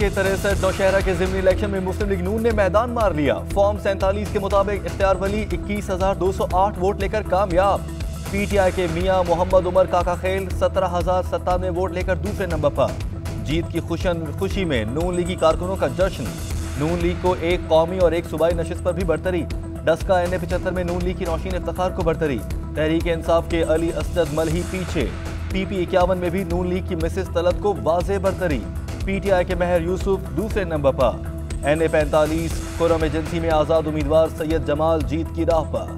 के 63 नौशहरा के ज़िमनी इलेक्शन में मुस्लिम लीग नून ने मैदान मार लिया। फॉर्म 47 के मुताबिक इख्तियार वली 21,208 वोट लेकर कामयाब। पीटीआई के मियां मोहम्मद उमर काका खेल 17,097 वोट लेकर दूसरे नंबर पर। जीत की खुशी में नून लीगी कारकुनों का जश्न। नून लीग को एक कौमी और एक सूबाई नशिस्त पर भी बढ़तरी। डस्का NA 75 में नून लीग की नौशीन इफ्तिखार को बढ़तरी। तहरीक इंसाफ के अली असद मलही पीछे। PP 51 में भी नून लीग की मिसेस तलत को वाज़े बढ़तरी। पीटीआई के महर यूसुफ दूसरे नंबर पर। NA 45 खुर्रम एजेंसी में आजाद उम्मीदवार सैयद जमाल जीत की राह पर।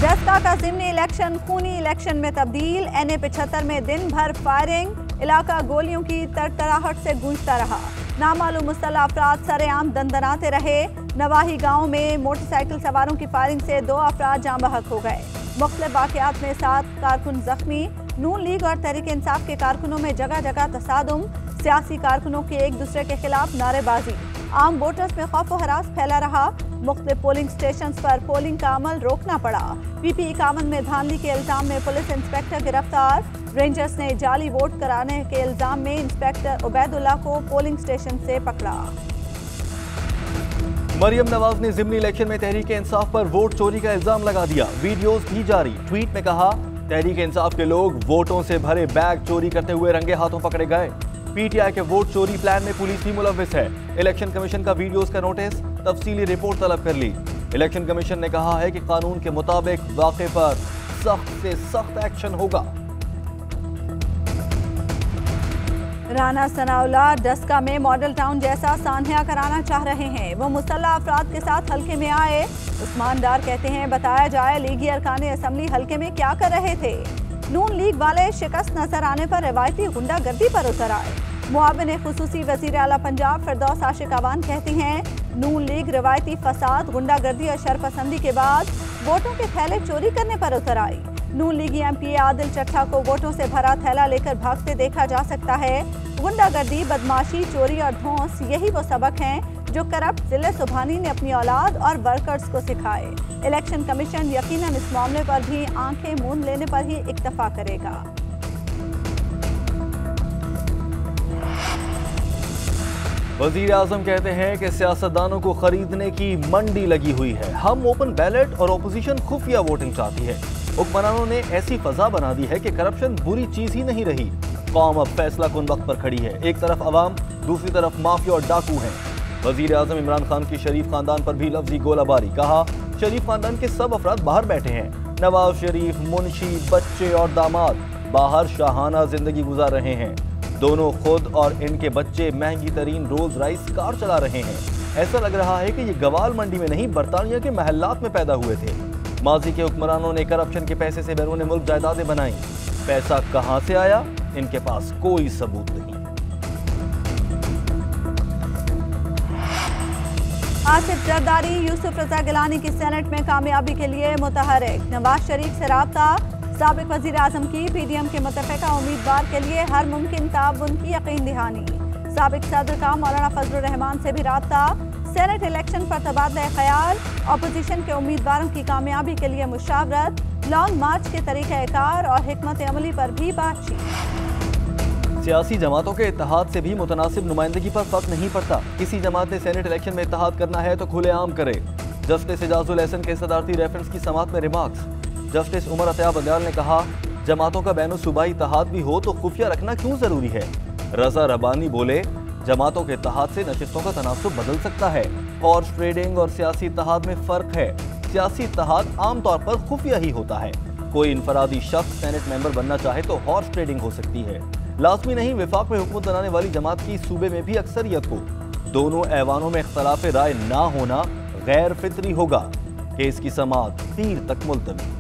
डस्का का ज़िमनी इलेक्शन खूनी इलेक्शन में तब्दील। NA 75 में दिन भर फायरिंग। इलाका गोलियों की तरतराहट से गूंजता रहा। नामालूम मुस्तला अफराद सरेआम दंदनाते रहे। नवाही गांव में मोटरसाइकिल सवारों की फायरिंग से 2 अफराद जाँ बहक हो गए। मुख्तलिफ वाक़यात में 7 कारकुन जख्मी। नून लीग और तहरीक इंसाफ के कारकुनों में जगह जगह तसादुम। सियासी कारकुनों की एक दूसरे के खिलाफ नारेबाजी। आम वोटर्स में खौफ व हरास फैला रहा। मुख्तलिफ पोलिंग स्टेशन पर पोलिंग का अमल रोकना पड़ा। PP 51 में धांधली के इल्जाम में पुलिस इंस्पेक्टर गिरफ्तार। रेंजर्स ने जाली वोट कराने के इल्जाम में इंस्पेक्टर उबैदुल्ला को पोलिंग स्टेशन से पकड़ा। मरियम नवाज ने ज़िमनी इलेक्शन में तहरीक इंसाफ पर वोट चोरी का इल्जाम लगा दिया। वीडियोस भी जारी। ट्वीट में कहा, तहरीक इंसाफ के लोग वोटों से भरे बैग चोरी करते हुए रंगे हाथों पकड़े गए। पीटीआई के वोट चोरी प्लान में पुलिस भी मुलव्विस है। इलेक्शन कमीशन का वीडियोस का नोटिस, तफसीली रिपोर्ट तलब कर ली। इलेक्शन कमीशन ने कहा है कि कानून के मुताबिक वाक़े पर सख्त से सख्त एक्शन होगा। राना सनाउल्लाह डस्का में मॉडल टाउन जैसा सान्या कराना चाह रहे हैं। वो मुसल्लह अफराद के साथ हल्के में आए। उस्मान डार कहते हैं, बताया जाए लीगी अरकान असम्बली हल्के में क्या कर रहे थे। नून लीग वाले शिकस्त नजर आने पर रवायती गुंडागर्दी पर उतर आए। मुआविन खुसूसी वज़ीर आला पंजाब फिरदौस आशिक अवान कहती हैं, नून लीग रवायती फसाद, गुंडागर्दी और शरपसंदी के बाद वोटों के थैले चोरी करने पर उतर आई। नून लीगी MP आदिल चट्टा को वोटों से भरा थैला लेकर भागते देखा जा सकता है। गुंडागर्दी, बदमाशी, चोरी और धौंस यही वो सबक हैं जो करप्ट जिले सुबहानी ने अपनी औलाद और वर्कर्स को सिखाए। इलेक्शन कमीशन यकीनन इस मामले पर भी आंखें मूंद लेने पर ही इक्तफा करेगा। वज़ीर आज़म कहते हैं कि सियासतदानों को खरीदने की मंडी लगी हुई है। हम ओपन बैलेट और ओपोजिशन खुफिया वोटिंग चाहती है। हुक्मरानों ने ऐसी फजा बना दी है कि करप्शन बुरी चीज ही नहीं रही। कौम अब फैसला कुन वक्त पर खड़ी है। एक तरफ अवाम, दूसरी तरफ माफिया और डाकू हैं। वज़ीर आज़म इमरान खान की शरीफ खानदान पर भी लफ्जी गोलाबारी। कहा, शरीफ खानदान के सब अफराद बाहर बैठे हैं। नवाज शरीफ, मुंशी, बच्चे और दामाद बाहर शाहाना जिंदगी गुजार रहे हैं। दोनों खुद और इनके बच्चे महंगी तरीन रोल्स रॉयस कार चला रहे हैं। ऐसा लग रहा है कि ये गवाल मंडी में नहीं, बरतानिया के महल्लात में पैदा हुए थे। माजी के हुक्मरानों ने करप्शन के पैसे से बैरून मुल्क जायदादें बनाई। पैसा कहां से आया, इनके पास कोई सबूत नहीं। आसिफ जरदारी यूसुफ रजा गिलानी की सेनेट में कामयाबी के लिए मुतहरिक। नवाज शरीफ से राब्ता। साबिक वजीर आजम की PDM के मुतफ़िका उम्मीदवार के लिए हर मुमकिन ताउन की यकीन दहानी। साबिक सदर का मौलाना फजलुर रहमान से भी राब्ता। सेनेट इलेक्शन पर तबादला ख्याल। अपोजिशन के उम्मीदवारों की कामयाबी के लिए मुशावरत। लॉन्ग मार्च के तरीक़ाकार और हिकमत अमली पर भी बातचीत। सियासी जमातों के इत्तेहाद से भी मुतनासिब नुमाइंदगी पर फर्क नहीं पड़ता। किसी जमात ने सेनेट इलेक्शन में इत्तेहाद करना है तो खुलेआम करे। जस्टिस एजाजुल एहसन के सदारती रेफरेंस की समात में रिमार्क्स। जस्टिस उमर अतया बंदियाल ने कहा, जमातों का बैन सूबाई इत्तेहाद भी हो तो खुफिया रखना क्यों जरूरी है। रजा रबानी बोले, जमातों के इत्तेहाद से नशिस्तों का तनासुब बदल सकता है। हॉर्स ट्रेडिंग और सियासी इत्तेहाद में फर्क है। सियासी इत्तेहाद आमतौर पर खुफिया ही होता है। कोई इनफरादी शख्स सेनेट मेंबर बनना चाहे तो हॉर्स ट्रेडिंग हो सकती है। लाजमी नहीं विफाक में हुकूमत बनाने वाली जमात की सूबे में भी अक्सरियत हो। दोनों ऐवानों में इख्तलाफ राय ना होना गैर फितरी होगा। केस की समाअत तीर तक मुलतवी।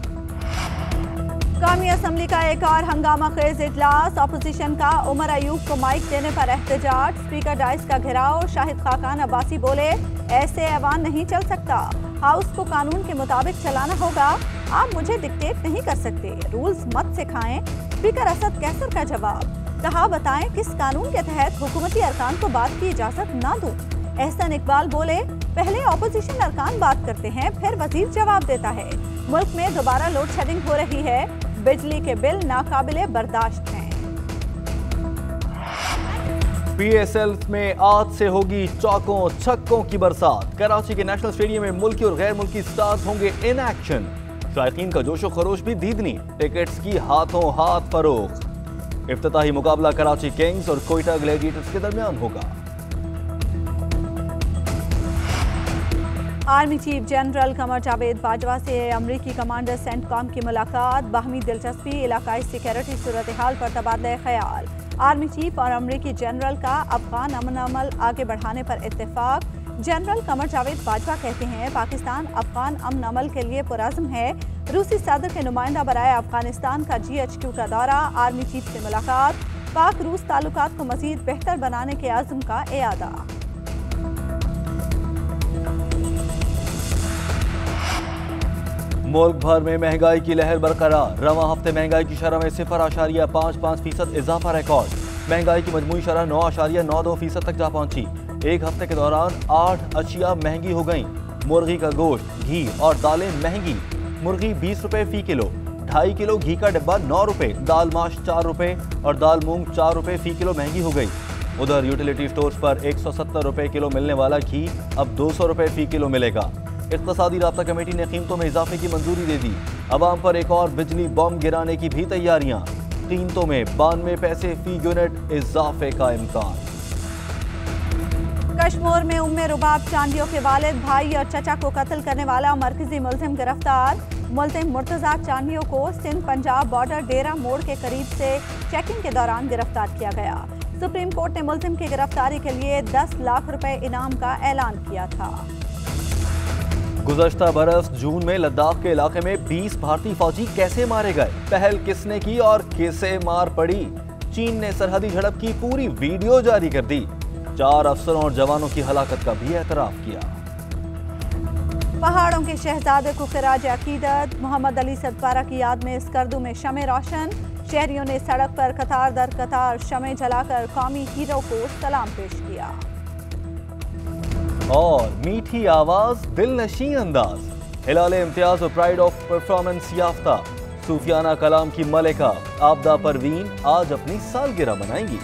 कौमी असम्बली का एक और हंगामा खेज इजलास। अपोजिशन का उमर अयूब को माइक देने पर एहतजाज। स्पीकर डाइस का घेराव। शाहिद खाकान अब्बासी बोले, ऐसे ऐवान नहीं चल सकता। हाउस को कानून के मुताबिक चलाना होगा। आप मुझे डिक्टेट नहीं कर सकते, रूल्स मत सिखाएं। स्पीकर असद कैसर का जवाब। कहा, बताएं किस कानून के तहत हुकूमती अरकान को बात की इजाजत ना दूं। एहसन इकबाल बोले, पहले ऑपोजिशन अरकान बात करते हैं, फिर वजीर जवाब देता है। मुल्क में दोबारा लोड शेडिंग हो रही है। बिजली के बिल नाकाबिले बर्दाश्त हैं। PSL में आज से होगी चौकों छक्कों की बरसात। कराची के नेशनल स्टेडियम में मुल्की और गैर मुल्की स्टार्स होंगे इन एक्शन। शायकीन का जोशो खरोश भी दीदनी, टिकट्स की हाथों हाथ फरोख्त। इफ्तिताही मुकाबला कराची किंग्स और कोयटा ग्लैडिएटर्स के दरमियान होगा। Army chief general Qamar Javed Bajwa से अमरीकी कमांडर सेंटकॉम की मुलाकात। बाहमी दिलचस्पी, इलाकाई सिक्योरिटी सूरत हाल पर तबादला ख्याल। आर्मी चीफ और अमरीकी जनरल का अफगान अमन अमल आगे बढ़ाने पर इत्तेफाक। जनरल कमर जावेद बाजवा कहते हैं पाकिस्तान अफगान अमन अमल के लिए पुरअज़्म है। रूसी सदर के नुमाइंदा बराए अफगानिस्तान का GHQ का दौरा। आर्मी चीफ से मुलाकात। पाक रूस ताल्लुकात को मज़ीद बेहतर बनाने के आज़म का इयादा। मुल्क भर में महंगाई की लहर बरकरार। रवां हफ्ते महंगाई की शरह में 0.55% इजाफा रिकॉर्ड। महंगाई की मजमूई शरह 9.92% तक जा पहुंची। एक हफ्ते के दौरान 8 अशिया महंगी हो गईं। मुर्गी का गोश्त, घी और दालें महंगी। मुर्गी 20 रुपए फी किलो, 2.5 किलो घी का डिब्बा 9 रुपए, दाल माश 4 रुपए और दाल मूंग 4 रुपए फी किलो महंगी हो गई। उधर यूटिलिटी स्टोर्स पर 170 रुपए किलो मिलने वाला घी अब 200 रुपए फी किलो मिलेगा। इक़्तिसादी राब्ता कमेटी ने कीमतों में इजाफे की मंजूरी दे दी। अवाम पर एक और बिजली बम गिराने की भी तैयारियां। कीमतों में 92 पैसे फी यूनिट इजाफे का इम्कान। कश्मीर में उम्मे रुबाब चांदियों के वालिद, भाई और चचा को कत्ल करने वाला मरकजी मुल्जिम गिरफ्तार। मुल्जिम मुर्तजा चांदियों को सिंध पंजाब बॉर्डर डेरा मोड़ के करीब से चेकिंग के दौरान गिरफ्तार किया गया। सुप्रीम कोर्ट ने मुल्जिम की गिरफ्तारी के लिए 10 लाख रुपए इनाम का ऐलान किया था। गुज़श्ता बरस जून में लद्दाख के इलाके में 20 भारतीय फौजी कैसे मारे गए, पहल किसने की और किसे मार पड़ी। चीन ने सरहदी झड़प की पूरी वीडियो जारी कर दी। 4 अफसरों और जवानों की हलाकत का भी एतराफ किया। पहाड़ों के शहजादे को खिराज अकीदत। मोहम्मद अली सदपारा की याद में स्कर्दू में शमे रोशन। शहरियों ने सड़क पर कतार दर कतार शमे जलाकर कौमी हीरो को सलाम पेश किया। और मीठी आवाज, दिलनशी अंदाज, हिलाले इम्तियाज और प्राइड ऑफ परफॉर्मेंस याफ्ता सूफियाना कलाम की मलिका आबदा परवीन आज अपनी सालगिरह मनाएंगी।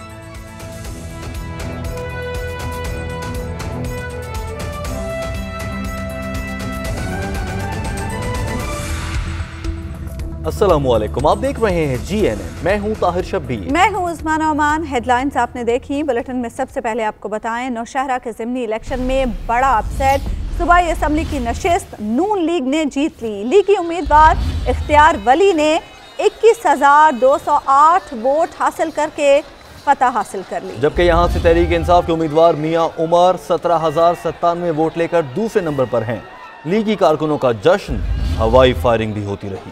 अस्सलामुअलैकुम, आप देख रहे हैं GNN। मैं हूं ताहिर शब्बीर। मैं हूं उस्माना ओमान। हेडलाइंस आपने देखी। बुलेटिन में सबसे पहले आपको बताएं, नौशहरा के ज़िमनी इलेक्शन में बड़ा अपसेट। सूबाई असम्बली की नशिस्त नून लीग ने जीत ली। लीगी उम्मीदवार इख्तियार वली ने 21,208 वोट हासिल करके फतह हासिल कर ली, जबकि यहां से तहरीक इंसाफ के उम्मीदवार मियां उमर 17,097 वोट लेकर दूसरे नंबर पर हैं। लीगी कारकुनों का जश्न, हवाई फायरिंग भी होती रही।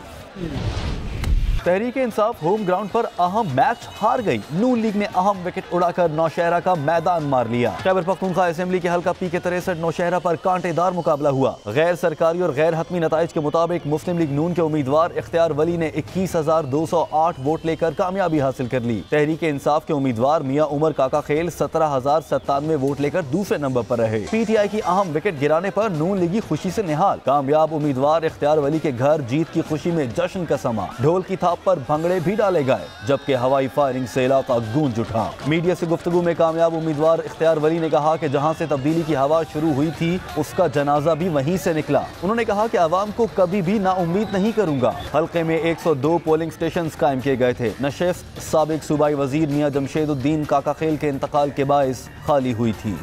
तहरीक इंसाफ होम ग्राउंड पर अहम मैच हार गई। नून लीग ने अहम विकेट उड़ाकर नौशहरा का मैदान मार लिया। खैबर पख्तूनख्वा असेंबली के हल्का पी के 63 नौशहरा पर कांटेदार मुकाबला हुआ। गैर सरकारी और गैर हतमी नताइज के मुताबिक मुस्लिम लीग नून के उम्मीदवार इख्तियार वली ने 21,208 वोट लेकर कामयाबी हासिल कर ली। तहरीक इंसाफ के उम्मीदवार मियां उमर काका खेल 17,097 वोट लेकर दूसरे नंबर पर रहे। PTI की अहम विकेट गिराने पर नून लीगी खुशी से निहाल। कामयाब उम्मीदवार इख्तियार वली के घर जीत की खुशी में जश्न का समा। ढोल की थाप पर भंगड़े भी डाले गए, जबकि हवाई फायरिंग से इलाका गूंज उठा। मीडिया से गुफ्तगू में कामयाब उम्मीदवार इख्तियार वली ने कहा कि जहां से तब्दीली की हवा शुरू हुई थी उसका जनाजा भी वहीं से निकला। उन्होंने कहा कि अवाम को कभी भी नाउम्मीद नहीं करूंगा। हल्के में 102 पोलिंग स्टेशन कायम किए गए थे। नशिस्त साबिक सूबाई वजीर मियां जमशेदुद्दीन काका खेल के इंतकाल के बायस खाली हुई थी।